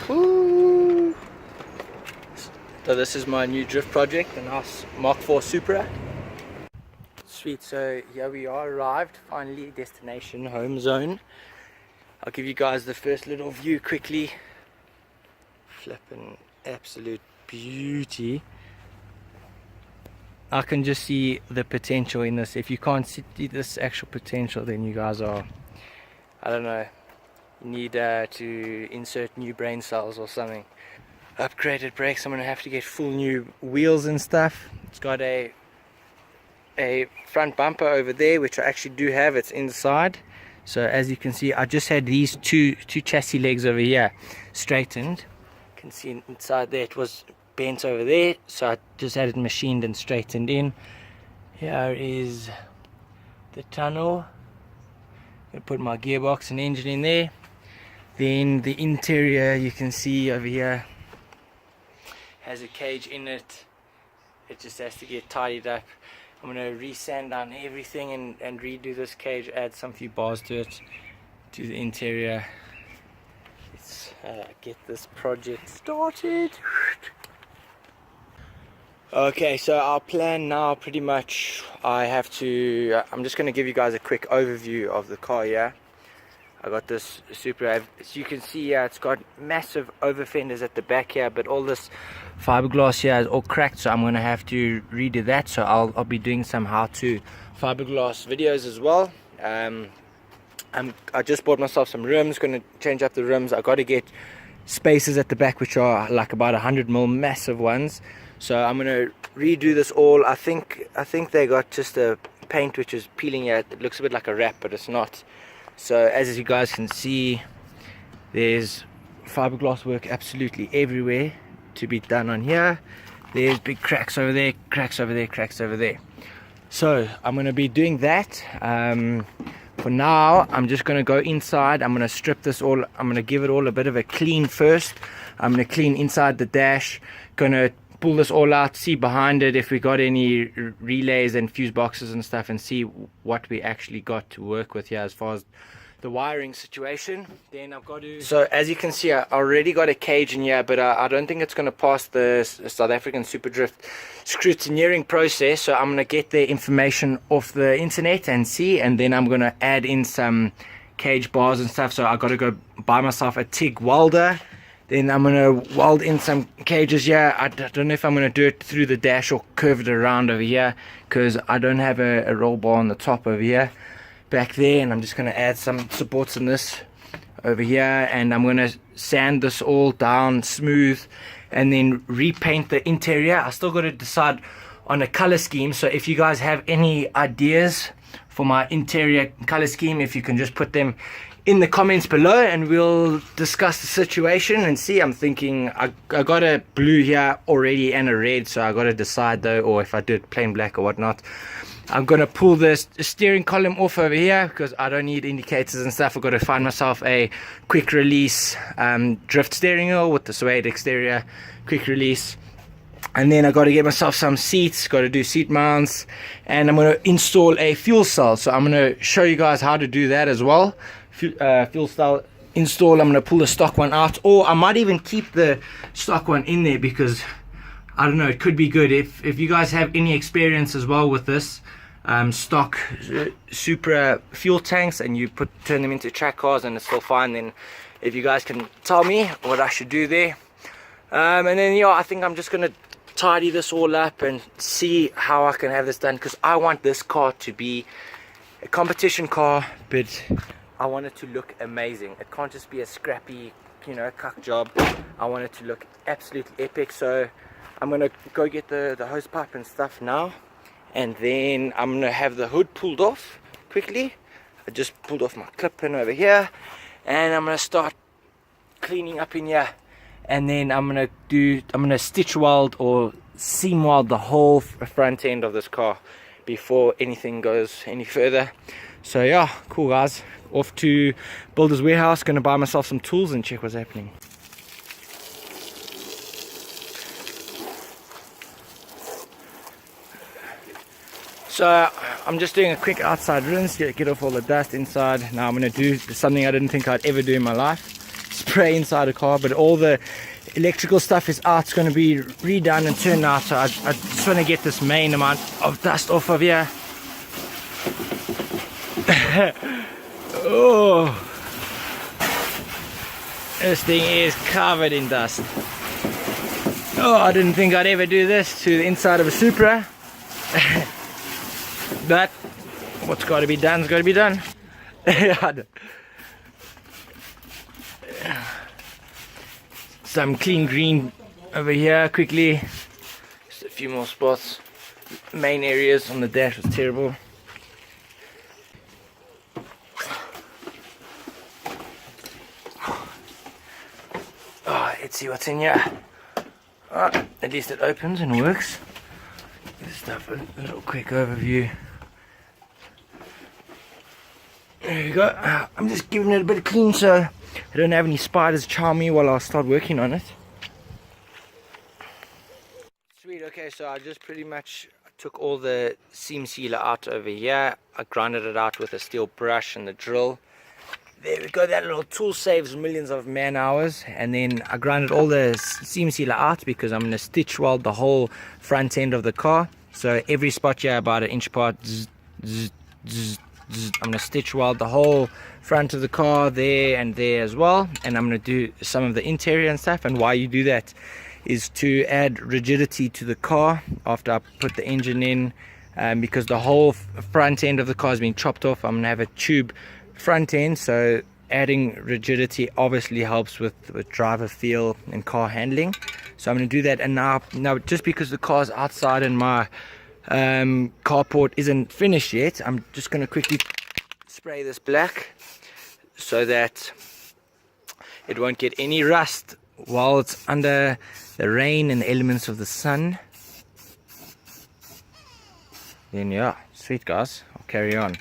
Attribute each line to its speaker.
Speaker 1: Woo. So this is my new drift project, the nice MK4 Supra. Sweet, so here we are, arrived, finally, destination, home zone. I'll give you guys the first little view quickly. Flippin' absolute beauty. I can just see the potential in this. If you can't see this actual potential, then you guys are, I don't know, you need to insert new brain cells or something. Upgraded brakes, I'm gonna have to get full new wheels and stuff. It's got a front bumper over there, which I actually do have. It's inside. So as you can see, I just had these two chassis legs over here straightened. You can see inside there it was bent over there, so I just had it machined and straightened in. Here is the tunnel. I'm gonna put my gearbox and engine in there. Then the interior, you can see over here, has a cage in it. It just has to get tidied up. I'm going to re-sand down everything and redo this cage, add some few bars to it, to the interior. Let's get this project started. Okay, so our plan now, pretty much, I'm just going to give you guys a quick overview of the car here. I got this Supra, as you can see here, it's got massive over fenders at the back here, but all this fiberglass here is all cracked, so I'm going to have to redo that. So I'll be doing some how-to fiberglass videos as well. I just bought myself some rims, going to change up the rims. I got to get spacers at the back, which are like about 100mm massive ones. So I'm going to redo this all. I think they got just a paint which is peeling here. It looks a bit like a wrap, but it's not. So as you guys can see, there's fiberglass work absolutely everywhere to be done on here. There's big cracks over there, cracks over there, cracks over there. So I'm going to be doing that. For now, I'm just going to go inside. I'm going to strip this all. I'm going to give it all a bit of a clean first. I'm going to clean inside the dash. Going to pull this all out, see behind it if we got any relays and fuse boxes and stuff, and see what we actually got to work with here as far as the wiring situation. Then I've got to, so as you can see, I already got a cage in here, but I don't think it's going to pass the South African Supadrift scrutineering process. So I'm going to get the information off the internet and see, and then I'm going to add in some cage bars and stuff. So I got to go buy myself a TIG welder. Then I'm going to weld in some cages here. I don't know if I'm going to do it through the dash or curve it around over here, because I don't have a roll bar on the top over here, back there. And I'm just going to add some supports in this over here, and I'm going to sand this all down smooth and then repaint the interior. I still got to decide on a color scheme. So if you guys have any ideas for my interior color scheme, if you can just put them in the comments below and we'll discuss the situation and see. I'm thinking I got a blue here already and a red, so I got to decide though, or if I do it plain black or whatnot. I'm gonna pull this steering column off over here because I don't need indicators and stuff. I've got to find myself a quick release drift steering wheel with the suede exterior, quick release. And then I got to get myself some seats, got to do seat mounts, and I'm going to install a fuel cell. So I'm going to show you guys how to do that as well. Fuel cell install. I'm going to pull the stock one out, or I might even keep the stock one in there because I don't know, it could be good. If you guys have any experience as well with this stock Supra fuel tanks and you turn them into track cars and it's still fine, then if you guys can tell me what I should do there. And then yeah, I think I'm just going to tidy this all up and see how I can have this done, because I want this car to be a competition car, but I want it to look amazing. It can't just be a scrappy, you know, cuck job. I want it to look absolutely epic. So I'm gonna go get the hose pipe and stuff now, and then I'm gonna have the hood pulled off quickly. I just pulled off my clip pin over here, and I'm gonna start cleaning up in here. And then I'm gonna stitch weld or seam weld the whole front end of this car before anything goes any further. So yeah, cool guys, off to Builder's Warehouse, gonna buy myself some tools and check what's happening. So I'm just doing a quick outside rinse, get off all the dust inside. Now I'm gonna do something I didn't think I'd ever do in my life. spray inside the car, but all the electrical stuff is out. It's going to be redone and turned out, so I just want to get this main amount of dust off of here. Oh, this thing is covered in dust. Oh, I didn't think I'd ever do this to the inside of a Supra. But what's got to be done's got to be done. Some clean green over here quickly. Just a few more spots. Main areas on the dash was terrible. Oh, let's see what's in here. Oh, at least it opens and works. This stuff, a little quick overview. There we go. I'm just giving it a bit of clean so I don't have any spiders chow me while I start working on it. Sweet, okay, so I just pretty much took all the seam sealer out over here. I grinded it out with a steel brush and the drill. There we go, that little tool saves millions of man hours. And then I grinded all the seam sealer out because I'm going to stitch weld the whole front end of the car. So every spot here about an inch apart, I'm going to stitch weld the whole front of the car there and there as well. And I'm going to do some of the interior and stuff. And why you do that is to add rigidity to the car after I put the engine in. Because the whole front end of the car has been chopped off, I'm going to have a tube front end, so adding rigidity obviously helps with driver feel and car handling. So I'm going to do that. And now just because the car's outside and my carport isn't finished yet, I'm just going to quickly spray this black so that it won't get any rust while it's under the rain and the elements of the sun. Then yeah, sweet guys, I'll carry on.